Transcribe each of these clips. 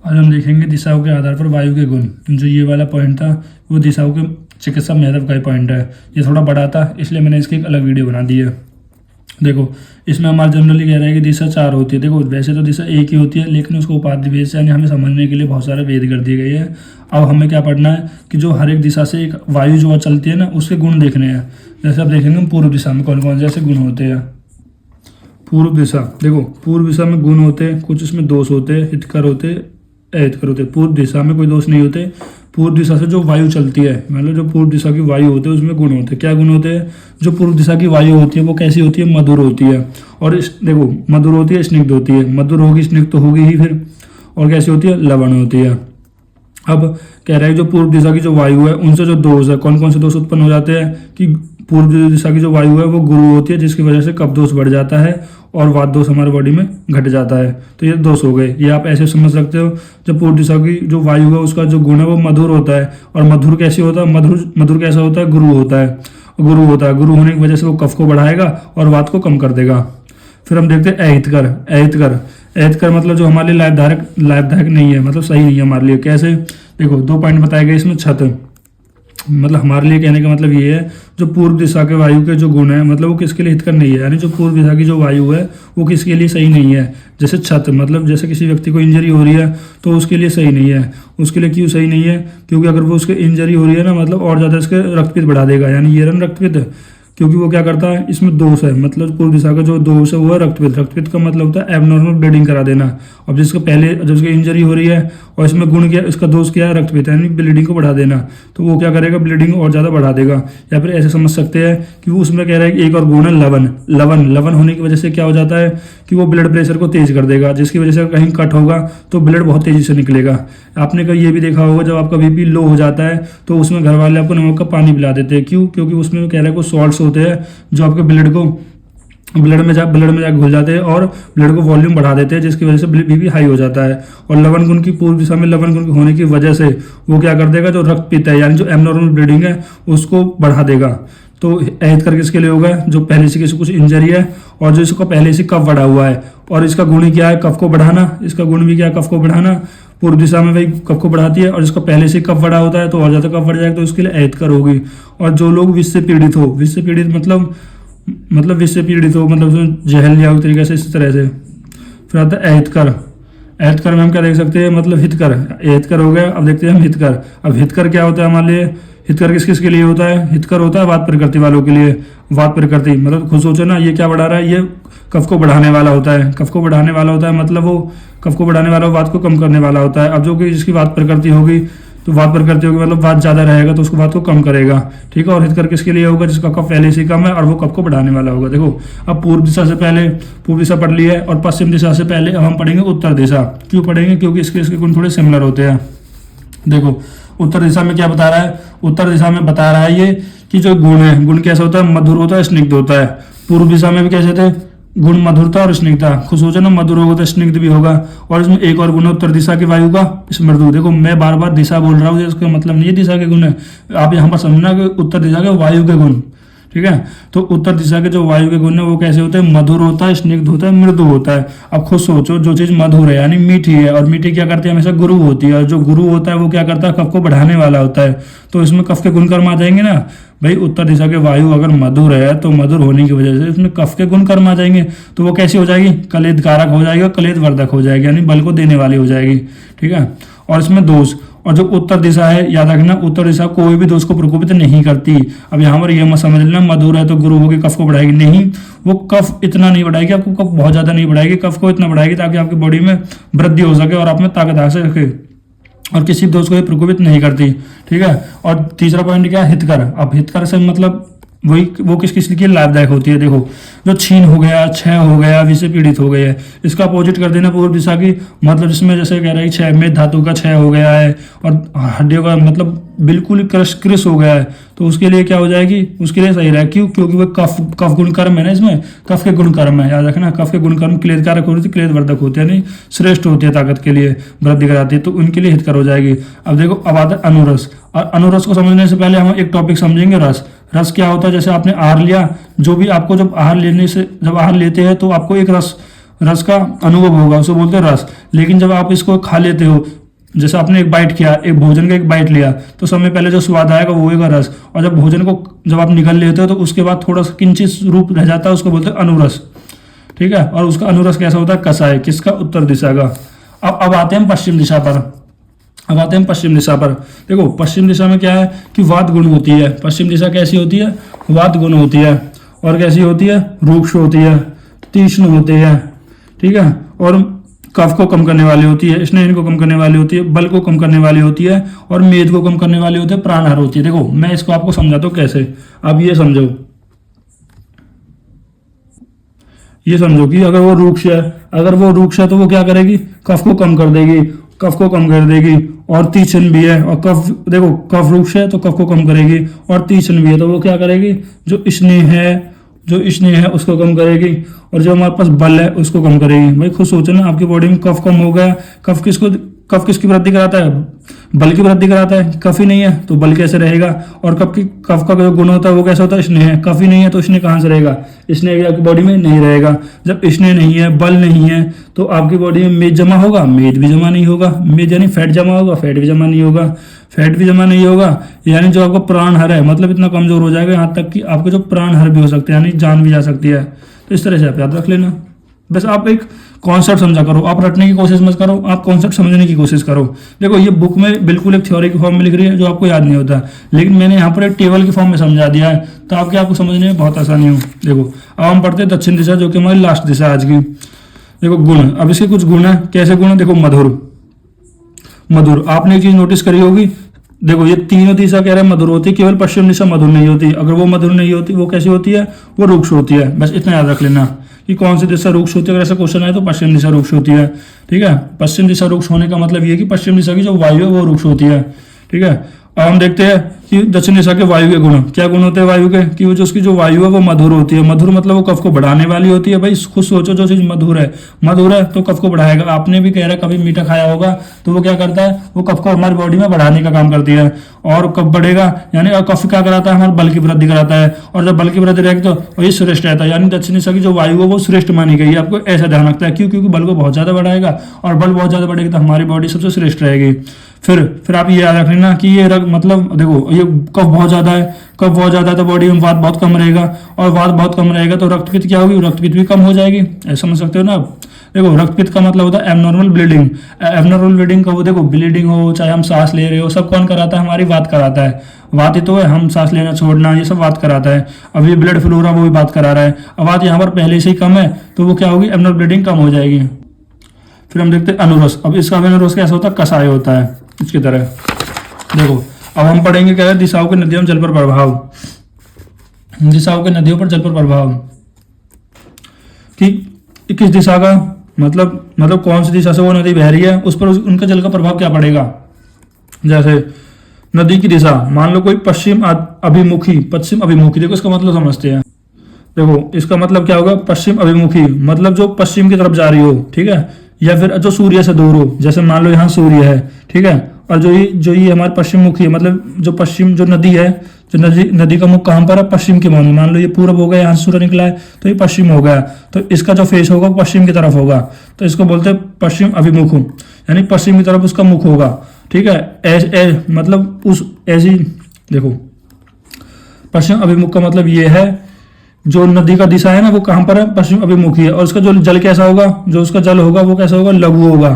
आज हम देखेंगे दिशाओं के आधार पर वायु के गुण। जो ये वाला पॉइंट था वो दिशाओं के चिकित्सा महत्व का ही पॉइंट है। ये थोड़ा बड़ा था इसलिए मैंने इसकी एक अलग वीडियो बना दी है। देखो इसमें हमारा जनरली कह रहा है कि दिशा 4 होती है। देखो वैसे तो दिशा एक ही होती है, लेकिन उसको उपाधि भेद से यानी हमें समझने के लिए बहुत सारे भेद कर दिए गए हैं। अब हमें क्या पढ़ना है कि जो हर एक दिशा से एक वायु जो चलती है ना, उसके गुण देखने हैं। जैसे आप देखेंगे पूर्व दिशा में कौन कौन से ऐसे गुण होते हैं। पूर्व दिशा, देखो पूर्व दिशा में गुण होते हैं, कुछ इसमें दोष होते हैं, हितकर होते हैं, अहितकर होते हैं। पूर्व दिशा में कोई दोष नहीं होते। पूर्व दिशा से जो वायु चलती है, मतलब जो पूर्व दिशा की वायु होती है उसमें गुण होते हैं। क्या गुण होते हैं? जो पूर्व दिशा की वायु होती है वो कैसी होती है? मधुर होती है। और देखो मधुर होती है, स्निग्ध होती है। मधुर होगी, स्निग्ध तो होगी ही फिर। और कैसी होती है? लवण होती है। अब कह रहा है जो पूर्व दिशा की जो वायु है उनसे जो दोष है, कौन कौन से दोष उत्पन्न हो जाते हैं कि पूर्व दिशा की जो वायु है वो गुरु होती है, जिसकी वजह से कफ दोष बढ़ जाता है और वात दोष हमारे बॉडी में घट जाता है। तो ये दोष हो गए। ये आप ऐसे समझ सकते हो, जब पूर्व दिशा की जो वायु है उसका जो गुण है वो मधुर होता है। और मधुर कैसे होता है? मधुर कैसा होता है? गुरु होता है। गुरु होने की वजह से वो कफ को बढ़ाएगा और वात को कम कर देगा। फिर हम देखते हैं अहितकर मतलब जो हमारे लिए लाभदायक नहीं है, मतलब सही नहीं है हमारे लिए। कैसे? देखो 2 पॉइंट बताए गए इसमें। छत, मतलब हमारे लिए कहने का मतलब ये है जो पूर्व दिशा के वायु के जो गुण है, मतलब वो किसके लिए हितकर नहीं है, यानी जो पूर्व दिशा की जो वायु है वो किसके लिए सही नहीं है। जैसे छत, मतलब जैसे किसी व्यक्ति को इंजरी हो रही है तो उसके लिए सही नहीं है। उसके लिए क्यों सही नहीं है? क्योंकि अगर वो उसके इंजरी हो रही है ना, मतलब और ज़्यादा इसके रक्तपित बढ़ा देगा, यानी ये रन रक्तपित। क्योंकि वो क्या करता है, इसमें दोष है, मतलब पूर्व दिशा का जो दोष है वो है रक्तपित। रक्तपित का मतलब होता है एबनॉर्मल ब्लीडिंग करा देना। अब जिसका पहले जब उसकी इंजरी हो रही है और इसमें गुण क्या, इसका दोष क्या है? रक्तपित, यानी ब्लीडिंग को बढ़ा देना। तो वो क्या करेगा? ब्लीडिंग और ज़्यादा बढ़ा देगा। या फिर ऐसे समझ सकते हैं कि वो उसमें कह रहा है कि एक और गुण है लवन होने की वजह से क्या हो जाता है कि वो ब्लड प्रेशर को तेज कर देगा, जिसकी वजह से कहीं कट होगा तो ब्लड बहुत तेजी से निकलेगा। आपने कभी ये भी देखा होगा जब आपका बीपी लो हो जाता है तो उसमें घर वाले आपको नमक का पानी पिला देते हैं। क्यों? क्योंकि उसमें कह रहा है कुछ सॉल्ट्स होते हैं जो आपके ब्लड में जाकर घुल जाते हैं और ब्लड को वॉल्यूम बढ़ा देते हैं, जिसकी वजह से बीपी हाई हो जाता है। और लवण गुण की पूर्व दिशा में लवण गुण होने की वजह से वो क्या कर देगा, जो रक्तपित है यानी जो एबनॉर्मल ब्लीडिंग है उसको बढ़ा देगा। तो अहितकर किसके लिए होगा? जो पहले से किसी कुछ इंजरी है और जो इसका पहले से कफ बढ़ा हुआ है। और इसका गुण ही क्या है? कफ को बढ़ाना। इसका गुण भी क्या है? कफ को बढ़ाना। पूर्व दिशा में वही कफ को बढ़ाती है और जिसका पहले से कफ बढ़ा होता है तो और ज़्यादा कफ बढ़ जाएगा, तो उसके लिए अहितकर होगी। और जो लोग विष से पीड़ित हो, विष से पीड़ित हो मतलब जहर लिया हो तरीके से, इस तरह से। फिर आता है अहितकर में हम क्या देख सकते हैं? मतलब हितकर। अहितकर हो गया। अब देखते हैं हम हितकर। अब हितकर क्या होता है हमारे लिए? हितकर किस लिए होता है? हितकर होता है वात प्रकृति वालों के लिए। वात प्रकृति मतलब खुद सोचो ना, ये क्या बढ़ा रहा है? ये कफ को बढ़ाने वाला होता है। कफ को बढ़ाने वाला होता है मतलब वो कफ को बढ़ाने वाला, वात को कम करने वाला होता है। अब जो कि जिसकी वात प्रकृति होगी तो वात प्रकृति होगी मतलब वात ज़्यादा रहेगा तो उसको वात को कम करेगा। ठीक है। और हितकर किसके लिए होगा? जिसका कफ पहले से कम है और वो कफ को बढ़ाने वाला होगा। देखो अब पूर्व दिशा पढ़ ली है और पश्चिम दिशा से पहले अब हम पढ़ेंगे उत्तर दिशा। क्यों पढ़ेंगे? क्योंकि इसके गुण थोड़े सिमिलर होते हैं। देखो उत्तर दिशा में क्या बता रहा है? उत्तर दिशा में बता रहा है ये कि जो गुण है, गुण कैसा होता है? मधुर होता है, स्निग्ध होता है। पूर्व दिशा में भी कैसे थे? गुण मधुरता और स्निग्धता। खुद सोचो ना, मधुर होगा तो स्निग्ध भी होगा। और इसमें एक और गुण है उत्तर दिशा की वायु का, स्मृदु। देखो मैं बार बार दिशा बोल रहा हूँ, इसका मतलब नहीं है दिशा के गुण है। आप यहाँ पर समझना कि उत्तर दिशा के वायु के गुण। ठीक है। तो उत्तर दिशा के जो वायु के गुण है वो कैसे होते हैं? मधुर होता है, स्निग्ध होता है, मृदु होता है। अब खुद सोचो, जो चीज मधुर है यानी मीठी है, और मीठी क्या करती है? हमेशा गुरु होती है। और जो गुरु होता है वो क्या करता है? कफ को बढ़ाने वाला होता है। तो इसमें कफ के गुणकर्म आ जाएंगे ना भाई। उत्तर दिशा के वायु अगर मधुर है तो मधुर होने की वजह से इसमें कफ के गुणकर्म आ जाएंगे। तो वो कैसी हो जाएगी? कलेद कारक हो जाएगी, कलेद वर्धक हो जाएगी, यानी बल को देने वाली हो जाएगी। ठीक है। और इसमें दोष, और जो उत्तर दिशा है याद रखना, उत्तर दिशा कोई भी दोष को प्रकोपित नहीं करती। अब यहाँ पर यह मत समझ लेना मधुर है तो गुरु होगी कफ को बढ़ाएगी, नहीं। वो कफ इतना नहीं बढ़ाएगी, आपको कफ बहुत ज्यादा नहीं बढ़ाएगी, कफ को इतना बढ़ाएगी ताकि आपकी बॉडी में वृद्धि हो सके और आप में ताकत आ सके। और किसी दोष को भी प्रकोपित नहीं करती। ठीक है। और तीसरा पॉइंट क्या है? हितकर। अब हितकर से मतलब वो किस लिए लाभदायक होती है? देखो जो छीन हो गया, क्षय हो गया, विष से पीड़ित हो गए है, इसका अपोजिट कर देना पूर्व दिशा की। मतलब जिसमें जैसे कह रहा है क्षय में धातु का क्षय हो गया है और हड्डियों का मतलब बिल्कुल कृश हो गया है, तो उसके लिए क्या हो जाएगी? उसके लिए सही रहेगा। क्यों? क्योंकि वो कफ गुणकर्म है ना, इसमें कफ के गुणकर्म है, याद रखना। कफ के गुणकर्म क्लेद कारक होते हैं, क्लेद वर्धक होते हैं, नहीं श्रेष्ठ होती है, ताकत के लिए वृद्धि कराती है, तो उनके लिए हितकर हो जाएगी। अब देखो अब आता है अनुरस। और अनुरस को समझने से पहले हम एक टॉपिक समझेंगे, रस। रस क्या होता है? जैसे आपने आहार लिया, जो भी आपको जब आहार लेते हैं तो आपको एक रस रस का अनुभव होगा, उसको बोलते हैं रस। लेकिन जब आप इसको खा लेते हो, जैसे आपने एक बाइट किया, एक भोजन का एक बाइट लिया, तो समय पहले जो स्वाद आएगा वो होगा रस, और जब भोजन को जब आप निगल लेते हो तो उसके बाद थोड़ा सा किंचित रूप रह जाता है, उसको बोलते हैं अनुरस। ठीक है, और उसका अनुरस कैसा होता है? कसाय। किसका? उत्तर दिशा का। अब आते हैं पश्चिम दिशा पर। अब आते हैं पश्चिम दिशा पर। देखो पश्चिम दिशा में क्या है कि वात गुण होती है। पश्चिम दिशा कैसी होती है? वात गुण होती है। और कैसी होती है? रूक्ष होती है, तीक्ष्ण होती है। ठीक है, और कफ को कम करने वाली होती है, स्नेह को कम करने वाली होती है, बल को कम करने वाली होती है, और मेद को कम करने वाली होती है, प्राणहार होती है। देखो मैं इसको आपको समझाता हूँ कैसे। अब ये समझो, ये समझो कि अगर वो रूक्ष है, अगर वो रूक्ष है तो वो क्या करेगी? कफ को कम कर देगी, कफ को कम कर देगी। और तीक्ष्ण भी है, और कफ, देखो कफ रूक्ष है तो कफ को कम करेगी, और तीक्ष्ण भी है तो वो क्या करेगी? जो स्नेह है, जो स्नेह है उसको कम करेगी, और जो हमारे पास बल है उसको कम करेगी। भाई खुद सोचो ना, आपकी बॉडी में कफ कम हो गया, कफ किसकी वृद्धि कराता है? बल की वृद्धि कराता है। कफ ही नहीं है तो बल कैसे रहेगा? और कफ का जो गुण होता है वो कैसा होता है? स्नेह। कफ ही नहीं है तो स्नेह कहाँ से रहेगा? स्नेह भी आपकी बॉडी में नहीं रहेगा। जब स्नेह नहीं है, बल नहीं है, तो आपकी बॉडी में मेद जमा होगा, मेद भी जमा नहीं होगा। मेद यानी फैट जमा होगा, फैट भी जमा नहीं होगा। फैट भी जमा नहीं होगा यानी जो आपका प्राणहर है, मतलब इतना कमजोर हो जाएगा यहाँ तक कि आपके जो प्राणहर भी हो सकते हैं, यानी जान भी जा सकती है। तो इस तरह से आप याद रख लेना। बस आप एक कॉन्सेप्ट समझा करो, आप रटने की कोशिश मत करो, आप कॉन्सेप्ट समझने की कोशिश करो। देखो ये बुक में बिल्कुल एक थ्योरी की फॉर्म में लिख रही है जो आपको याद नहीं होता, लेकिन मैंने यहाँ पर एक टेबल की फॉर्म में समझा दिया है, तो आपको समझने में बहुत आसानी हो। देखो अब हम पढ़ते हैं दक्षिण दिशा, जो कि हमारी लास्ट दिशा है आज की। देखो गुण, अब इसके कुछ गुण है। कैसे गुण है? देखो मधुर। मधुर, आपने एक चीज नोटिस करी होगी, देखो ये तीनों दिशा कह रहे हैं मधुर होती है, केवल पश्चिम दिशा मधुर नहीं होती। अगर वो मधुर नहीं होती, वो कैसी होती है? वो रुक्ष होती है। बस इतना याद रख लेना कि कौन सी दिशा रुक्ष होती है। अगर ऐसा क्वेश्चन आए तो पश्चिम दिशा रुक्ष होती है। ठीक है, पश्चिम दिशा रुक्ष होने का मतलब ये कि पश्चिम दिशा की जो वायु है वो रुक्ष होती है। ठीक है, अब हम देखते हैं कि दक्षिण दिशा के वायु के गुण। क्या गुण होते हैं वायु के? कि वो जो उसकी जो वायु है वो मधुर होती है। मधुर मतलब वो कफ को बढ़ाने वाली होती है। भाई खुद सोचो, जो चीज मधुर है तो कफ को बढ़ाएगा। आपने भी कह रहा है कभी मीठा खाया होगा, तो वो क्या करता है? वो कफ को हमारी बॉडी में बढ़ाने का काम करती है। और कफ बढ़ेगा यानी कफ क्या कराता है? हमारे बल की वृद्धि कराता है, और जब बल की वृद्धि रहेगी तो वही श्रेष्ठ रहता है। यानी दक्षिण दिशा की जो वायु है वो श्रेष्ठ मानी गई है। आपको ऐसा ध्यान रखता है, क्यों? क्योंकि बल को बहुत ज्यादा बढ़ाएगा, और बल बहुत ज्यादा बढ़ेगी तो हमारी बॉडी सबसे श्रेष्ठ रहेगी। फिर आप ये याद रख लेना कि ये मतलब देखो ये कफ बहुत ज्यादा है, कफ बहुत ज्यादा है तो बॉडी में वात बहुत कम रहेगा, और वात बहुत कम रहेगा तो रक्तपित्त क्या होगी? रक्तपित्त भी कम हो जाएगी। ऐसा समझ सकते हो ना आप। देखो रक्तपित्त का मतलब होता है एबनॉर्मल ब्लीडिंग। एबनॉर्मल ब्लीडिंग का वो देखो, ब्लीडिंग हो चाहे हम सांस ले रहे हो, सब कौन कराता है? हमारी वात कराता है। वात ही तो है, हम सांस लेना छोड़ना ये सब वात कराता है। अब ये ब्लड फ्लो रहा वो भी बात करा रहा है। अब वात यहाँ पर पहले से ही कम है तो वो क्या होगी? एबनॉर्मल ब्लीडिंग कम हो जाएगी। फिर हम देखते हैं अनुरस। अब इसका अनुरस कैसा होता है? कषाय होता है इसकी तरह। देखो अब हम पढ़ेंगे क्या है? दिशाओं के नदियों में जल पर प्रभाव। दिशाओं के नदियों पर जल पर प्रभाव कि किस दिशा का मतलब कौन सी दिशा से वो नदी बह रही है, उस पर उनका जल का प्रभाव क्या पड़ेगा। जैसे नदी की दिशा, मान लो कोई पश्चिम अभिमुखी, देखो इसका मतलब समझते हैं। देखो इसका मतलब क्या होगा? पश्चिम अभिमुखी मतलब जो पश्चिम की तरफ जा रही हो। ठीक है, या फिर जो सूर्य से दूर हो। जैसे मान लो यहाँ सूर्य है, ठीक है, और जो ये हमारे पश्चिम मुखी है, मतलब जो पश्चिम जो नदी है, जो नदी का मुख कहाँ पर है? पश्चिम के मानो। मान लो ये पूरब हो गया, यहाँ से सूर्य निकला है तो ये पश्चिम हो गया, तो इसका जो फेस होगा पश्चिम की तरफ होगा, तो इसको बोलते हैं पश्चिम अभिमुख, यानी पश्चिम की तरफ उसका मुख होगा। ठीक है, मतलब उस ऐसी देखो पश्चिम अभिमुख का मतलब ये है जो नदी का दिशा है ना वो कहाँ पर है? पश्चिम अभिमुखी है। और उसका जो जल कैसा होगा? जो उसका जल होगा वो कैसा होगा? लघु होगा।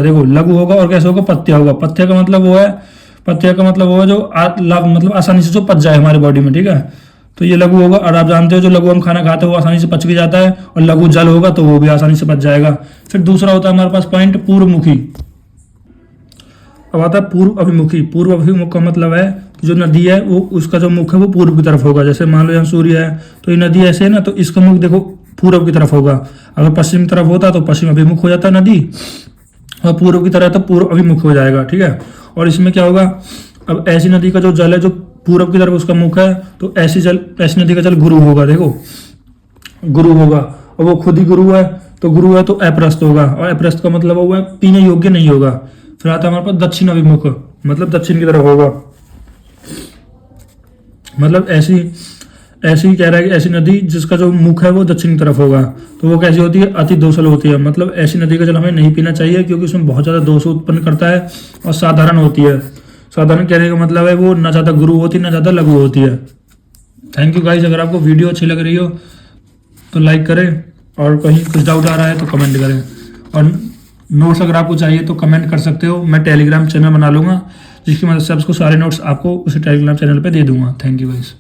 देखो लघु होगा। और कैसा होगा? पथ्य होगा। पथ्य का मतलब वो है जो मतलब आसानी से जो पच जाए हमारी बॉडी में। ठीक है, तो ये लघु होगा। और आप जानते हो जो लघु हम खाना खाते हैं वो आसानी से पच भी जाता है, और लघु जल होगा तो वो भी आसानी से पच जाएगा। फिर दूसरा होता है हमारे पास पॉइंट पूर्वमुखी। अब आता है पूर्व अभिमुखी। पूर्व अभिमुख का मतलब है कि जो नदी है वो उसका जो मुख है वो पूर्व की तरफ होगा। जैसे मान लो यहाँ सूर्य है तो ये नदी ऐसे है ना, तो इसका मुख देखो पूर्व की तरफ होगा। अगर पश्चिम की तरफ होता तो पश्चिम अभिमुख हो जाता नदी, और पूर्व की तरफ तो पूर्व अभिमुख हो जाएगा। ठीक है, और इसमें क्या होगा? अब ऐसी नदी का जो जल है जो पूर्व की तरफ उसका मुख है, तो ऐसी नदी का जल गुरु होगा। देखो गुरु होगा, और वो खुद ही गुरु है, तो गुरु है तो अप्रस्त होगा, और अप्रस्त का मतलब हुआ पीने योग्य नहीं होगा। फिर आता है हमारे पास दक्षिण मतलब दक्षिण की तरफ होगा। मतलब ऐसी कह रहा है कि ऐसी नदी जिसका जो मुख है वो दक्षिण की तरफ होगा, तो वो कैसी होती है, अति दोषल होती है। मतलब ऐसी नदी का जल हमें नहीं पीना चाहिए क्योंकि उसमें बहुत ज़्यादा दोष उत्पन्न करता है और साधारण होती है। साधारण कहने का मतलब है वो ना ज़्यादा गुरु होती ना ज़्यादा लघु होती है। Thank you guys. अगर आपको वीडियो अच्छी लग रही हो तो लाइक करें और कहीं कुछ डाउट आ रहा है तो कमेंट करें, और नोट्स अगर आपको चाहिए तो कमेंट कर सकते हो। मैं टेलीग्राम चैनल बना लूँगा जिसकी मदद से आपको सारे नोट्स आपको उसी टेलीग्राम चैनल पे दे दूँगा। Thank you guys.